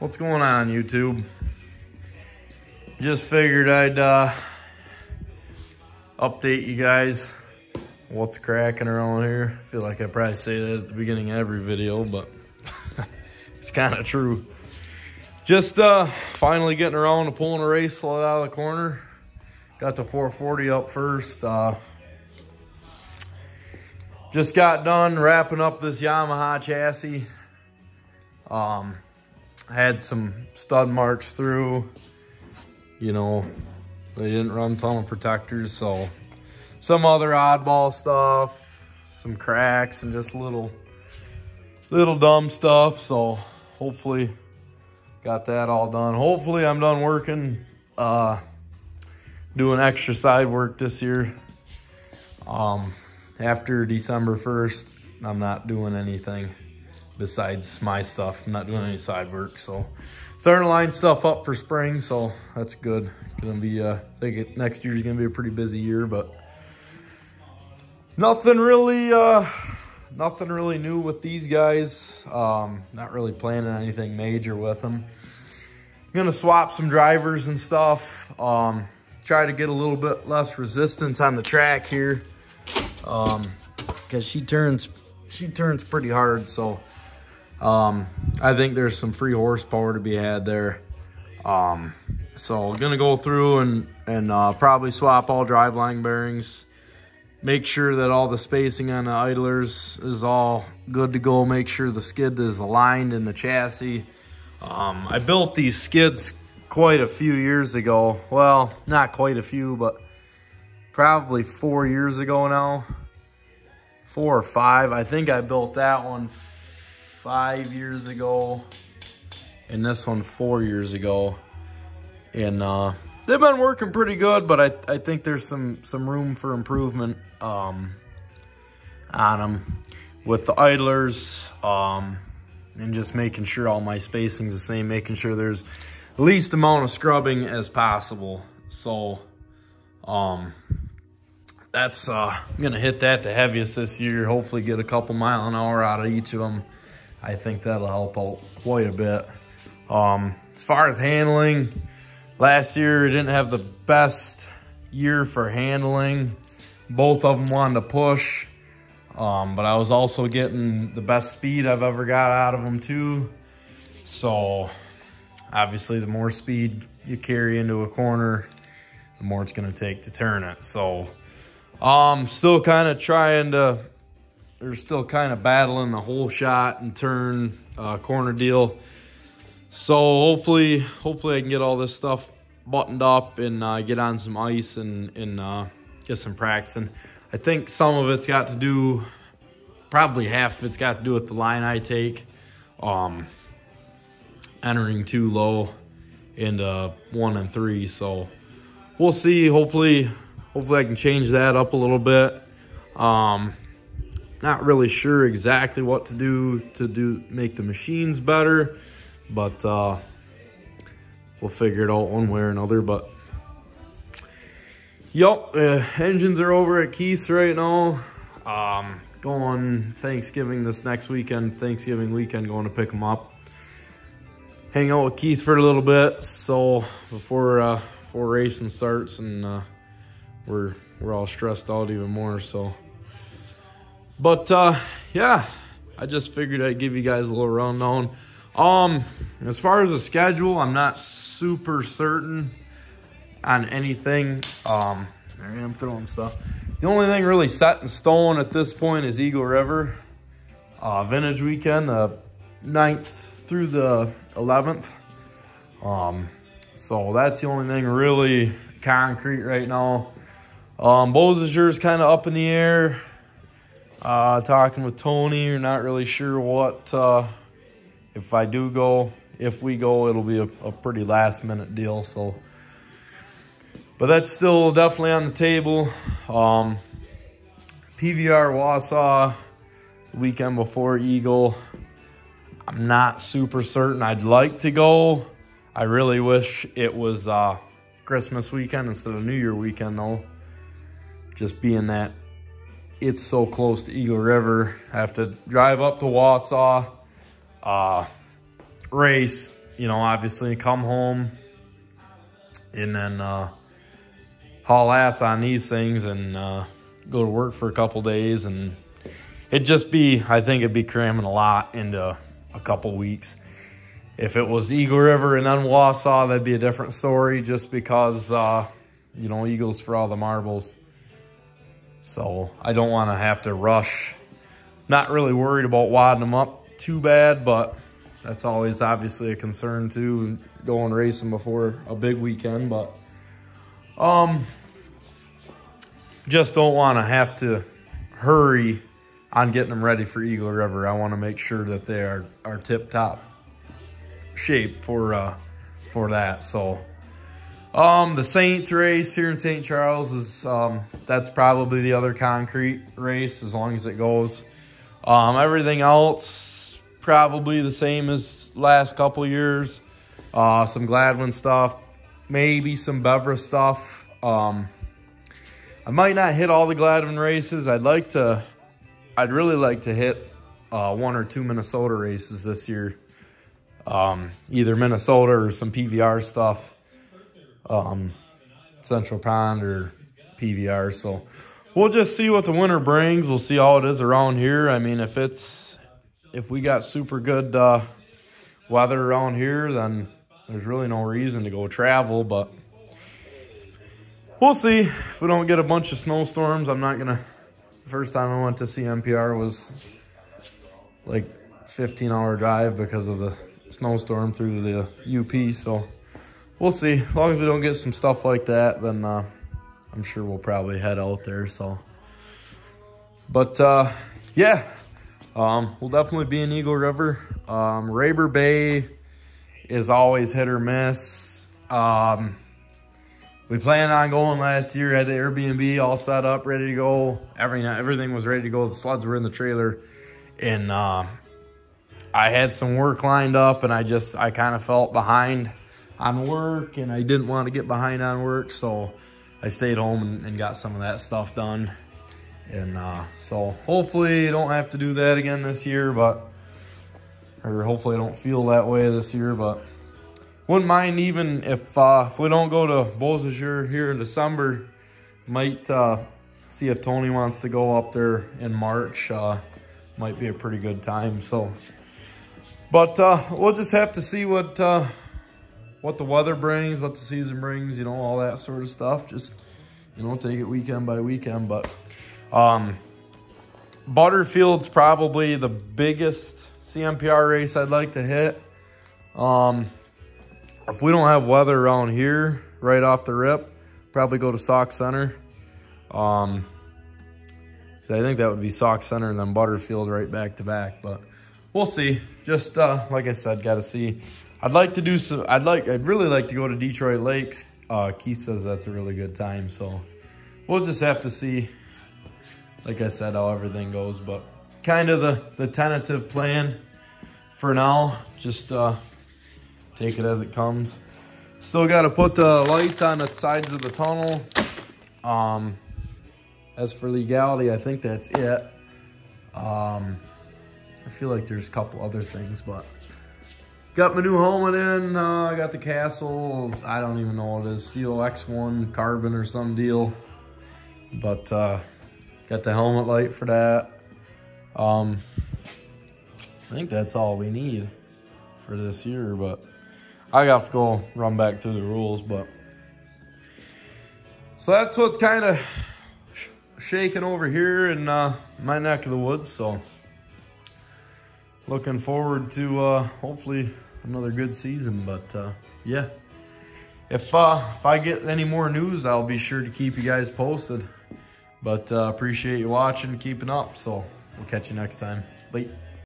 What's going on, YouTube? Just figured I'd update you guys what's cracking around here. I feel like I probably say that at the beginning of every video, but it's kind of true. Just finally getting around to pulling a race sled out of the corner. Got the 440 up first. Just got done wrapping up this Yamaha chassis. Had some stud marks through. You know, they didn't run tunnel protectors, so some other oddball stuff, some cracks, and just little dumb stuff. So hopefully got that all done. Hopefully I'm done working, doing extra side work this year. After December 1st, I'm not doing anything besides my stuff. I'm not doing any side work, so starting to line stuff up for spring, so that's good. Gonna be I think next year is gonna be a pretty busy year, but nothing really new with these guys. Not really planning anything major with them. I'm gonna swap some drivers and stuff. Try to get a little bit less resistance on the track here, because she turns pretty hard. So I think there's some free horsepower to be had there. So gonna go through and probably swap all driveline bearings. Make sure that all the spacing on the idlers is all good to go. Make sure the skid is aligned in the chassis. I built these skids quite a few years ago. Well, not quite a few, but probably 4 years ago now. 4 or 5. I think I built that one 5 years ago and this one 4 years ago. And they've been working pretty good, but I think there's some room for improvement on them with the idlers, and just making sure all my spacing's the same, making sure there's the least amount of scrubbing as possible. So that's I'm gonna hit that the heaviest this year, hopefully get a couple mile an hour out of each of them. I think that'll help out quite a bit. As far as handling, last year didn't have the best year for handling. Both of them wanted to push, but I was also getting the best speed I've ever got out of them too. So obviously the more speed you carry into a corner, the more it's gonna take to turn it. So still kind of they're still kind of battling the whole shot and turn corner deal. So hopefully I can get all this stuff buttoned up and get on some ice and get some practicing. I think some of it's got to do, probably half of it's got to do with the line I take. Entering too low into 1 and 3, so we'll see. Hopefully I can change that up a little bit. Not really sure exactly what to do make the machines better, but we'll figure it out one way or another. But yup, engines are over at Keith's right now. Going Thanksgiving this next weekend, Thanksgiving weekend, going to pick them up. Hang out with Keith for a little bit, so before racing starts, and we're all stressed out even more. So, but yeah, I just figured I'd give you guys a little rundown. As far as the schedule, I'm not super certain on anything. There I am throwing stuff. The only thing really set in stone at this point is Eagle River Vintage Weekend, the 9th through the 11th. So that's the only thing really concrete right now. Beausejour is kind of up in the air. Talking with Tony, you're not really sure what, if we go, it'll be a pretty last minute deal. So, but that's still definitely on the table. PVR Wausau, the weekend before Eagle. I'm not super certain. I'd like to go. I really wish it was Christmas weekend instead of New Year weekend though. Just being that it's so close to Eagle River. I have to drive up to Wausau, race, you know, obviously come home and then haul ass on these things and go to work for a couple days, and it'd just be, I think it'd be cramming a lot into a couple weeks. If it was Eagle River and then Wausau, that'd be a different story, just because, you know, Eagles for all the marbles. So I don't want to have to rush. Not really worried about wadding them up too bad, but that's always obviously a concern too, going racing before a big weekend. But just don't want to have to hurry on getting them ready for Eagle River. I want to make sure that they are tip-top shape for that. So the Saints race here in St. Charles is that's probably the other concrete race as long as it goes. Everything else probably the same as last couple years. Some Gladwin stuff, maybe some Beverly stuff. I might not hit all the Gladwin races. I'd really like to hit 1 or 2 Minnesota races this year. Either Minnesota or some PVR stuff. Central Pond or PVR. So we'll just see what the winter brings. We'll see how it is around here. I mean, if we got super good weather around here, then there's really no reason to go travel, but we'll see. If we don't get a bunch of snowstorms, I'm not gonna. The first time I went to see NPR was like 15-hour drive because of the snowstorm through the UP. So we'll see. As long as we don't get some stuff like that, then I'm sure we'll probably head out there. So, but yeah, we'll definitely be in Eagle River. Rayber Bay is always hit or miss. We planned on going last year, had the Airbnb all set up, ready to go. Everything was ready to go. The sleds were in the trailer, and I had some work lined up, and I kind of felt behind on work, and I didn't want to get behind on work, so I stayed home and got some of that stuff done. And so hopefully I don't have to do that again this year, or hopefully I don't feel that way this year, but wouldn't mind even if we don't go to Beausejour here in December. Might see if Tony wants to go up there in March. Might be a pretty good time. So, but we'll just have to see what the weather brings, what the season brings, you know, all that sort of stuff. Just, you know, take it weekend by weekend. But Butterfield's probably the biggest CMPR race I'd like to hit. If we don't have weather around here right off the rip, probably go to Sauk Center. I think that would be Sauk Center and then Butterfield right back to back, but we'll see. Just like I said, got to see. I'd really like to go to Detroit Lakes. Keith says that's a really good time, so we'll just have to see, like I said, how everything goes. But kind of the tentative plan for now. Just take it as it comes. Still got to put the lights on the sides of the tunnel. As for legality, I think that's it. I feel like there's a couple other things, but got my new helmet in. I got the Castle. I don't even know what it is. COX1 carbon or some deal. But got the helmet light for that. I think that's all we need for this year, but I got to go run back through the rules. But so that's what's kind of shaking over here in my neck of the woods. So looking forward to hopefully another good season. But yeah, if I get any more news, I'll be sure to keep you guys posted. But appreciate you watching, keeping up. So we'll catch you next time. Bye.